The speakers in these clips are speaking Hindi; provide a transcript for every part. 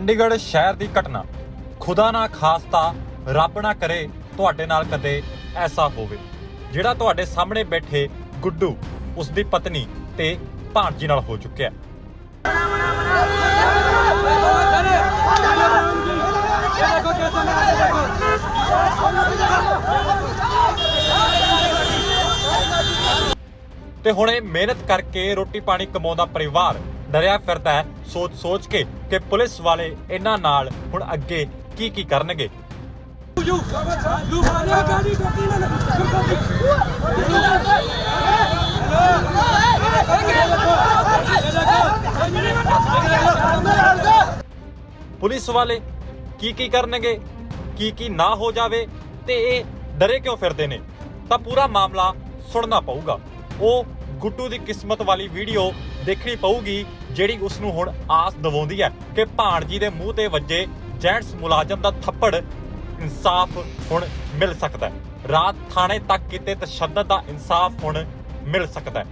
ਚੰਡੀਗੜ੍ਹ ਸ਼ਹਿਰ ਦੀ ਘਟਨਾ ਖੁਦਾ ਨਾ ਖਾਸਤਾ ਰੱਬ ਨਾ ਕਰੇ ਤੁਹਾਡੇ ਨਾਲ ਕਦੇ ਐਸਾ ਹੋਵੇ। ਜਿਹੜਾ ਤੁਹਾਡੇ ਸਾਹਮਣੇ ਬੈਠੇ ਗੁੱਡੂ ਉਸ ਦੀ ਪਤਨੀ ਤੇ ਭਾਣਜੀ ਨਾਲ ਹੋ ਚੁੱਕਿਆ। ਤੇ ਹੁਣ ਇਹ ਮਿਹਨਤ ਕਰਕੇ ਰੋਟੀ ਪਾਣੀ ਕਮਾਉਂਦਾ ਪਰਿਵਾਰ ਡਰਿਆ ਫਿਰਦਾ ਹੈ ਸੋਚ ਕੇ ਕਿ ਪੁਲਿਸ ਵਾਲੇ ਇਹਨਾਂ ਨਾਲ ਹੁਣ ਅੱਗੇ ਕੀ ਕਰਨਗੇ। ਪੁਲਿਸ ਵਾਲੇ ਕੀ ਕਰਨਗੇ, ਕੀ ਨਾ ਹੋ ਜਾਵੇ ਤੇ ਇਹ ਡਰੇ ਕਿਉਂ ਫਿਰਦੇ ਨੇ, ਤਾਂ ਪੂਰਾ ਮਾਮਲਾ ਸੁਣਨਾ ਪਊਗਾ। ਉਹ ਗੁੱਡੂ ਦੀ ਕਿਸਮਤ ਵਾਲੀ ਵੀਡੀਓ ਦੇਖਣੀ ਪਊਗੀ ਜਿਹੜੀ ਉਸ ਨੂੰ ਹੁਣ ਆਸ ਦਿਵਾਉਂਦੀ ਹੈ ਕਿ ਭਾਣਜੀ ਦੇ ਮੂੰਹ ਤੇ ਵੱਜੇ ਜੈਂਟਸ ਮੁਲਾਜ਼ਮ ਦਾ ਥੱਪੜ ਇਨਸਾਫ ਹੁਣ ਮਿਲ ਸਕਦਾ ਹੈ। ਰਾਤ ਥਾਣੇ ਤੱਕ ਕੀਤੇ ਤਸ਼ੱਦਦ ਦਾ ਇਨਸਾਫ ਹੁਣ ਮਿਲ ਸਕਦਾ ਹੈ।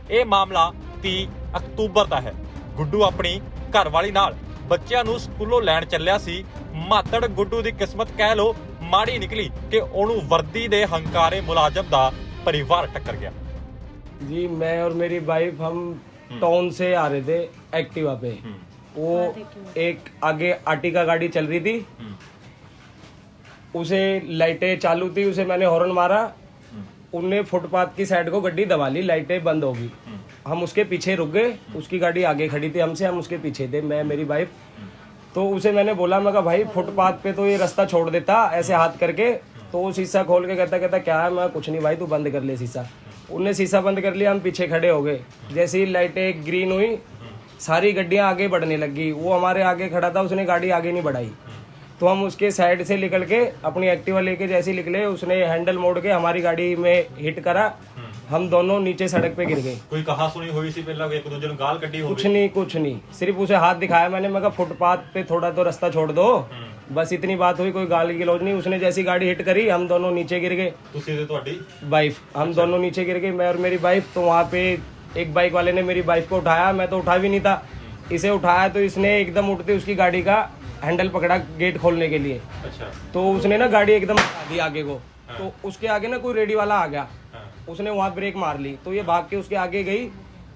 ਇਹ ਮਾਮਲਾ 30 ਅਕਤੂਬਰ ਦਾ ਹੈ। ਗੁੱਡੂ ਆਪਣੀ ਘਰਵਾਲੀ ਨਾਲ ਬੱਚਿਆਂ ਨੂੰ ਸਕੂਲੋਂ ਲੈਣ ਚੱਲਿਆ ਸੀ। ਮਾਤੜ ਗੁੱਡੂ ਦੀ ਕਿਸਮਤ ਕਹਿ ਲੋ ਮਾੜੀ ਨਿਕਲੀ ਕਿ ਉਹਨੂੰ ਵਰਦੀ ਦੇ ਹੰਕਾਰੇ ਮੁਲਾਜ਼ਮ ਦਾ परिवार टक्कर गया। जी मैं और मेरी वाइफ हम टाउन से आ रहे थे एक्टिवा पे। वो एक आगे आर्टिका गाड़ी चल रही थी, उसे लाइटें चालू थी, उसे मैंने हॉर्न मारा, उनने फुटपाथ की साइड को गड्डी दबा ली, लाइटें बंद हो गई। हम उसके पीछे रुक गए, उसकी गाड़ी आगे खड़ी थी हमसे, हम उसके पीछे थे, मैं मेरी वाइफ। तो उसे मैंने बोला, मैं कहा भाई फुटपाथ पे तो ये रास्ता छोड़ देता ऐसे हाथ करके। तो वो शीशा खोल के कहता क्या है, मैं कुछ नहीं भाई तू बंद कर ले शीशा। उनने शीशा बंद कर लिया, हम पीछे खड़े हो गए। जैसे ही लाइटें ग्रीन हुई सारी गड्डियां आगे बढ़ने लगी। वो हमारे आगे खड़ा था, उसने गाड़ी आगे नहीं बढ़ाई। तो हम उसके साइड से निकल के अपनी एक्टिवा लेके जैसे ही निकले, उसने हैंडल मोड़ के हमारी गाड़ी में हिट करा। हम दोनों नीचे सड़क पे गिर गए। कोई कहा सुनी हुई सी पहला एक दूसरे ने गाल कड्डी हो गई? कुछ नहीं, सिर्फ उसे हाथ दिखाया मैंने। मैं कहा फुटपाथ पे थोड़ा तो रास्ता छोड़ दो, बस इतनी बात हुई, कोई गाली गलौज नहीं। उसने जैसी गाड़ी हिट करी हम दोनों नीचे गिर गए। वाइफ हम दोनों नीचे गिर गए, मैं और मेरी वाइफ। तो वहाँ पे एक बाइक वाले ने मेरी वाइफ को उठाया, मैं तो उठा भी नहीं था। इसे उठाया तो इसने एकदम उठते उसकी गाड़ी का हैंडल पकड़ा गेट खोलने के लिए। अच्छा। तो उसने ना गाड़ी एकदम हटा दी आगे को। तो उसके आगे ना कोई रेडी वाला आ गया, उसने वहाँ ब्रेक मार ली। तो ये भाग के उसके आगे गई,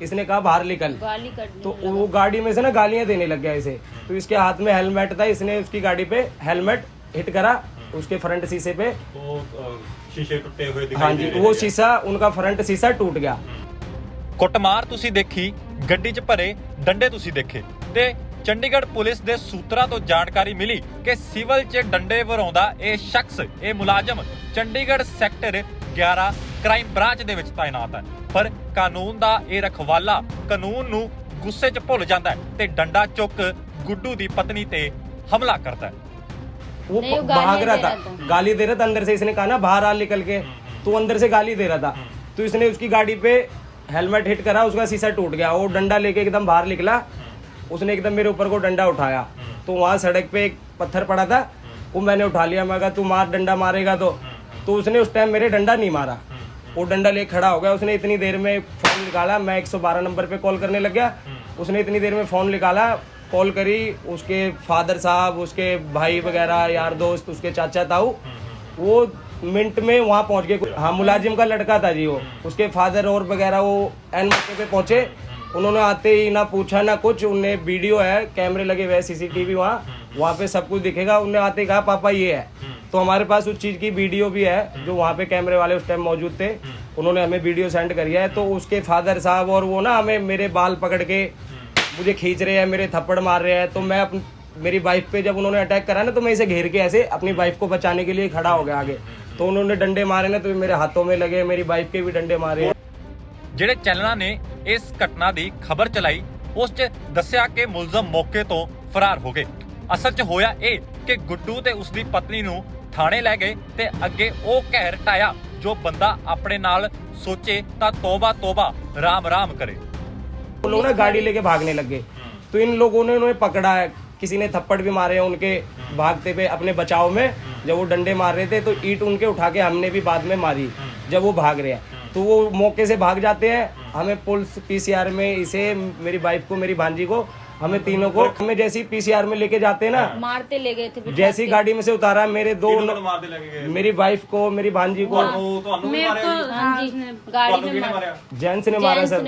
इसने कहा बाहर निकल। तो वो गाड़ी में से ना गालियां देने लग गया इसे। तो इसके हाथ में हेलमेट था, इसने उसकी गाड़ी पे हेलमेट हिट करा उसके फ्रंट शीशे पे। शीशे टूटे हुए दिखाई। हाँ जी, वो शीशा उनका फ्रंट शीशा टूट गया। ਕੁੱਟਮਾਰ ਤੁਸੀਂ ਦੇਖੀ, ਗੱਡੀ 'ਚ ਭਰੇ ਡੰਡੇ ਤੁਸੀਂ ਦੇਖੇ ਤੇ ਚੰਡੀਗੜ੍ਹ ਪੁਲਿਸ ਦੇ ਸੂਤਰਾਂ ਤੋਂ ਜਾਣਕਾਰੀ ਮਿਲੀ ਕਿ ਸਿਵਲ 'ਚ ਡੰਡੇ ਵਰਾਉਂਦਾ ਇਹ ਸ਼ਖਸ, ਇਹ ਮੁਲਾਜ਼ਮ ਚੰਡੀਗੜ੍ਹ ਸੈਕਟਰ 11 ਕ੍ਰਾਈਮ ਬ੍ਰਾਂਚ ਦੇ ਵਿੱਚ ਤਾਇਨਾਤ ਹੈ। ਪਰ ਕਾਨੂੰਨ ਦਾ ਇਹ ਰਖਵਾਲਾ ਕਾਨੂੰਨ ਨੂੰ ਗੁੱਸੇ 'ਚ ਭੁੱਲ ਜਾਂਦਾ ਹੈ ਤੇ ਡੰਡਾ ਚੁੱਕ ਗੁੱਡੂ ਦੀ ਪਤਨੀ ਤੇ ਹਮਲਾ ਕਰਦਾ ਹੈ। वो भाग रहा था, गाली दे रहा था अंदर से। इसने कहा ना बाहर आ निकल के, तो अंदर से गाली दे रहा था। तो इसने उसकी गाड़ी पे हेलमेट हिट करा, उसका शीशा टूट गया। वो डंडा लेके एकदम बाहर निकला, उसने एकदम मेरे ऊपर को डंडा उठाया। तो वहाँ सड़क पे एक पत्थर पड़ा था, वो मैंने उठा लिया। मैं कहा तू मार, डंडा मारेगा तो उसने उस टाइम मेरे डंडा नहीं मारा, वो डंडा लेके खड़ा हो गया। उसने इतनी देर में फोन निकाला, मैं 112 नंबर पे कॉल करने लग गया। उसने इतनी देर में फोन निकाला, कॉल करी, उसके फादर साहब, उसके भाई वगैरह, यार दोस्त, उसके चाचा ताऊ, वो मिनट में वहाँ पहुँच गए। हाँ, मुलाजिम का लड़का था जी वो। उसके फादर और वगैरह वो एन मौके पे पहुँचे। उन्होंने आते ही ना पूछा ना कुछ, उनने वीडियो है, कैमरे लगे हुए, CCTV वहाँ पे सब कुछ दिखेगा। उन्होंने आते ही कहा पापा ये है। तो हमारे पास उस चीज़ की वीडियो भी है, जो वहाँ पे कैमरे वाले उस टाइम मौजूद थे, उन्होंने हमें वीडियो सेंड करी है। तो उसके फादर साहब और वो ना हमें मेरे बाल पकड़ के मुझे खींच रहे हैं, मेरे थप्पड़ मार रहे हैं। तो मैं मेरी वाइफ पे जब उन्होंने अटैक करा ना, तो मैं इसे घेर के ऐसे अपनी वाइफ को बचाने के लिए खड़ा हो गया आगे। तो उन्होंने डंडे मारे ना, तो मेरे हाथों में लगे, मेरी वाइफ के भी डंडे मारे। ਜਿਹੜੇ ਚੈਨਲਾਂ ਨੇ ਇਸ ਘਟਨਾ ਦੀ ਖਬਰ ਚਲਾਈ ਉਸ 'ਚ ਦੱਸਿਆ ਕਿ ਮੁਲਜ਼ਮ ਮੌਕੇ ਤੋਂ ਫਰਾਰ ਹੋ ਗਏ। ਅਸਲ 'ਚ ਹੋਇਆ ਇਹ ਕਿ ਗੁੱਡੂ ਤੇ ਉਸ ਦੀ ਪਤਨੀ ਨੂੰ ਥਾਣੇ ਲੈ ਗਏ ਤੇ ਅੱਗੇ ਉਹ ਕਹਿਰ ਟਾਇਆ ਜੋ ਬੰਦਾ ਆਪਣੇ ਨਾਲ सोचे ता तौबा तौबा राम राम करे। वो लोग ना गाड़ी लेके भागने लग गए, तो इन लोगों ने उन्हें पकड़ा है, किसी ने थप्पड़ भी मारे हैं उनके भागते पे अपने बचाव में। जब वो डंडे मार रहे थे तो ईंट उनके उठा के हमने भी बाद में मारी जब वो भाग रहे हैं, तो वो मौके से भाग जाते हैं। हमें पुलिस पीसीआर में इसे, मेरी वाइफ को, मेरी भांजी को, हमें तीनों को, हमें जैसी पीसीआर में लेके जाते हैं ना, मारते ले गए थे। जैसी गाड़ी में से उतारा मेरे दो, मेरी वाइफ को, मेरी भांजी को, जेंट्स ने मारा सर।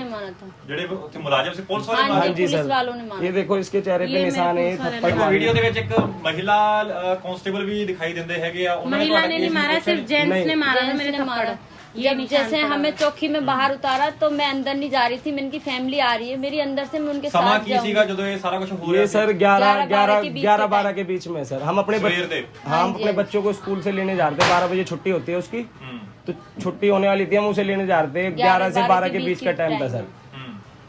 हाँ जी सर, ये देखो इसके चेहरे पे निशान है थप्पड़ मारे। वीडियो ਦੇ ਵਿੱਚ ਇੱਕ ਮਹਿਲਾ ਕਾਂਸਟੇਬਲ ਵੀ ਦਿਖਾਈ ਦਿੰਦੇ ਹੈਗੇ ਆ, ਉਹਨਾਂ महिला ने नहीं मारा, सिर्फ जेंट्स ने मारा था मेरे थप्पड़। जब जैसे हमें चौकी में बाहर उतारा तो मैं अंदर नहीं जा रही थी, मेरी फैमिली आ रही है, मेरी अंदर से मैं उनके समा साथ की सीगा ਜਦੋਂ ਇਹ ਸਾਰਾ कुछ हो रहा ये सर 11-12 के बीच में सर। हम अपने हम अपने बच्चों को स्कूल से लेने जा रहे थे, 12 बजे छुट्टी होती है उसकी, तो छुट्टी होने वाली थी, हम उसे लेने जा रहे थे। 11 से 12 के बीच का टाइम था सर।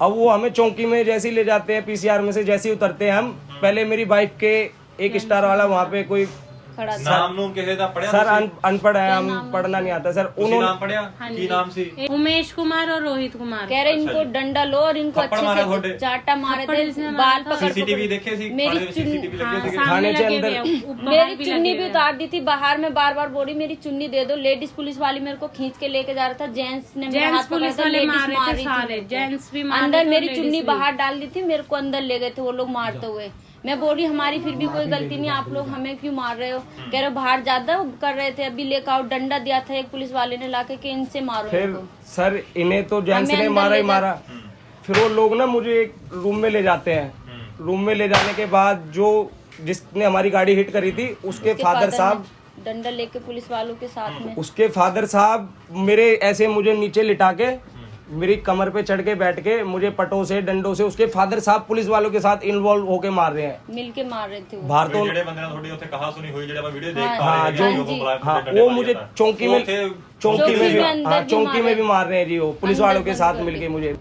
अब वो हमें चौकी में जैसे ही ले जाते हैं, पीसीआर में से जैसे ही उतरते हैं हम, पहले मेरी बाइक के एक स्टार वाला वहाँ पे कोई खड़ा था। नाम नूम किसी दा पढ़िया सर अनपढ़ है, हम पढ़ना नहीं आता सर। उन्होंने नाम पढ़िया की नाम सी उमेश कुमार और रोहित कुमार। कह रहे इनको डंडा लो और इनको अच्छे से चाटा मारे थे, बाल पकड़ सीसीटीवी देखे सी, मेरी सीसीटीवी लगे थे थाने के अंदर। मेरी चुन्नी भी उतार दी थी बाहर में, बार बार बोली मेरी चुन्नी दे दो। लेडीज पुलिस वाली मेरे को खींच के लेके जा रहा था, जेंट्स ने मेरा हाथ पकड़ा था, लेडीज मार रही थी, जेंट्स भी अंदर मेरी चुन्नी बाहर डाल दी थी, मेरे को अंदर ले गए थे वो लोग मारते हुए। मैं बोली हमारी फिर भी कोई गलती नहीं, आप लोग हमें क्यों मार रहे हो? कह रहे बाहर ज्यादा कर रहे थे, अभी लेकर आओ। डंडा दिया था एक पुलिस वाले ने लाके कि इनसे मारो। फिर सर इन्हें तो जेंट्स ने मारा ही मारा। फिर वो लोग ना मुझे एक रूम में ले जाते हैं, रूम में ले जाने के बाद जो जिसने हमारी गाड़ी हिट करी थी उसके फादर साहब डंडा लेके पुलिस वालों के साथ में, उसके फादर साहब मेरे ऐसे मुझे नीचे लिटा के मेरी कमर पे चढ़ के बैठ के मुझे पटों से डंडों से उसके फादर साहब पुलिस वालों के साथ इन्वॉल्व होके मार रहे हैं, मिलके मार रहे थे। बाहर तो ਜਿਹੜੇ ਬੰਦੇ ਨਾਲ ਤੁਹਾਡੀ ਉੱਥੇ ਕਹਾ ਸੁਣੀ ਹੋਈ ਜਿਹੜਾ ਆਪਾਂ ਵੀਡੀਓ ਦੇਖ ਪਾ हाँ ਰਹੇ जो हैं, हाँ वो मुझे चौकी में भी मार रहे हैं जी, वो पुलिस वालों के साथ मिलके मुझे।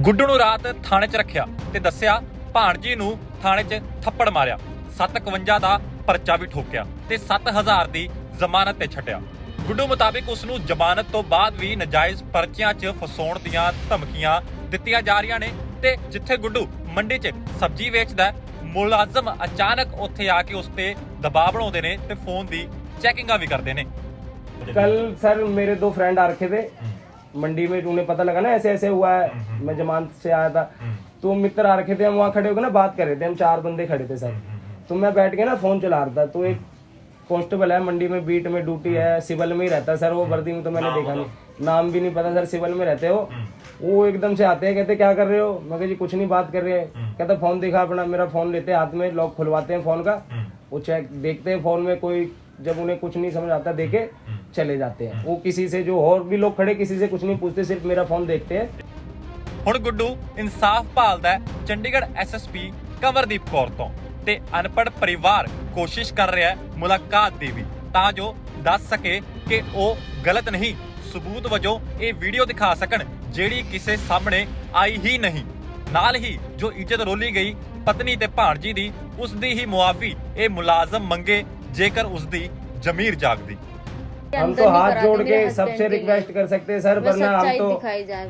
ਗੁੱਡੂ ਨੂੰ ਰਾਤ ਥਾਣੇ 'ਚ ਰੱਖਿਆ ਤੇ ਦੱਸਿਆ ਭਾਣਜੀ ਨੂੰ ਥਾਣੇ 'ਚ ਥੱਪੜ ਮਾਰਿਆ, 751 ਦਾ ਪਰਚਾ ਵੀ ਠੋਕਿਆ ਤੇ 7000 ਦੀ ਜ਼ਮਾਨਤ ਤੇ ਛੱਡਿਆ। ਗੁੱਡੂ ਮੁਤਾਬਿਕ ਉਸ ਨੂੰ ਜ਼ਮਾਨਤ ਤੋਂ ਬਾਅਦ ਵੀ ਨਜਾਇਜ਼ ਪਰਚਿਆਂ 'ਚ ਫਸਾਉਣ ਦੀਆਂ ਧਮਕੀਆਂ ਦਿੱਤੀਆਂ ਜਾ ਰਹੀਆਂ ਨੇ ਤੇ ਜਿੱਥੇ ਗੁੱਡੂ ਮੰਡੀ 'ਚ ਸਬਜ਼ੀ ਵੇਚਦਾ, ਮੁਲਾਜ਼ਮ ਅਚਾਨਕ ਉੱਥੇ ਆ ਕੇ ਉਸ ਤੇ ਦਬਾਅ ਬਣਾਉਂਦੇ ਨੇ ਤੇ ਫੋਨ ਦੀ ਚੈਕਿੰਗਾਂ ਵੀ ਕਰਦੇ ਨੇ। कल सर मेरे 2 फ्रेंड आ रखे थे मंडी में, उन्हें पता लगा ना ऐसे ऐसे हुआ है, मैं जमानत से आया था, तो मित्र आ रखे थे, हम वहाँ खड़े होकर ना बात कर रहे थे, हम 4 बंदे खड़े थे सर। तो मैं बैठ के ना फोन चला रहा था, तो एक कांस्टेबल है मंडी में, बीट में ड्यूटी है, सिविल में ही रहता है सर, वो वर्दी में तो मैंने देखा नहीं, नाम भी नहीं पता सर, सिविल में रहते हो। वो एकदम से आते हैं, कहते क्या कर रहे हो? मैं कहा जी कुछ नहीं, बात कर रहे हैं। कहता फोन दिखा अपना। मेरा फोन लेते हैं हाथ में, लॉक खुलवाते हैं फोन का, वो चेक देखते हैं फोन में, कोई जब उन्हें कुछ नहीं समझ आता देके चले जाते हैं। वो किसी से जो और भी लोग खड़े किसी से कुछ नहीं पूछते, सिर्फ मेरा फोन देखते हैं। ਹੁਣ ਗੁੱਡੂ ਇਨਸਾਫ ਭਾਲਦਾ ਹੈ ਚੰਡੀਗੜ੍ਹ ਐਸਐਸਪੀ ਕਮਰਦੀਪ ਕੌਰ ਤੋਂ ਤੇ ਅਨਪੜ੍ਹ ਪਰਿਵਾਰ ਕੋਸ਼ਿਸ਼ ਕਰ ਰਿਹਾ ਹੈ ਮੁਲਾਕਾਤ ਦੀ ਵੀ, ਤਾਂ ਜੋ ਦੱਸ ਸਕੇ ਕਿ ਉਹ ਗਲਤ ਨਹੀਂ, ਸਬੂਤ ਵਜੋਂ ਇਹ ਵੀਡੀਓ ਦਿਖਾ ਸਕਣ ਜਿਹੜੀ ਕਿਸੇ ਸਾਹਮਣੇ ਆਈ ਹੀ ਨਹੀਂ। ਨਾਲ ਹੀ ਜੋ ਇੱਜ਼ਤ ਰੋਲੀ ਗਈ ਪਤਨੀ ਤੇ ਭਾਣਜੀ ਦੀ, ਉਸ ਦੀ ਹੀ ਮੁਆਫੀ ਇਹ ਮੁਲਾਜ਼ਮ ਮੰਗੇ ਜੇਕਰ ਉਸ ਦੀ ਜ਼ਮੀਰ ਜਾਗਦੀ। हम तो हाथ जोड़ के सबसे रिक्वेस्ट कर सकते हैं सर, वरना हम तो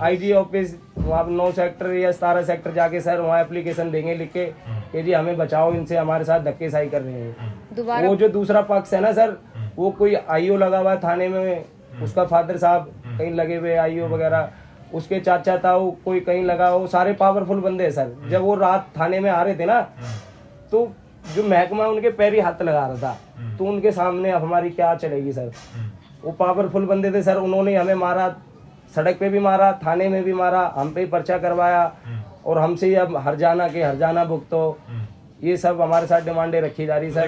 आईजी ऑफिस वहाँ 9 सेक्टर या 17 सेक्टर जाके सर वहाँ एप्लीकेशन देंगे लिख के कि जी हमें बचाओ, इनसे हमारे साथ धक्केशाही कर रहे हैं। वो जो दूसरा पक्ष है ना सर, वो कोई आईओ लगा हुआ है थाने में, उसका फादर साहब कहीं लगे हुए आईओ वगैरह, उसके चाचा ताऊ कोई कहीं लगा, वो सारे पावरफुल बंदे हैं सर। जब वो रात थाने में आ रहे थे ना, तो जो महकमा उनके पैरी हाथ लगा रहा था, तो उनके सामने अब हमारी क्या चलेगी सर? वो पावरफुल बंदे थे सर, उन्होंने हमें मारा, सड़क पे भी मारा, थाने में भी मारा, हम पे पर्चा करवाया और हमसे अब हरजाना के हरजाना भुगतो, ये सब हमारे साथ डिमांडें रखी जा रही सर।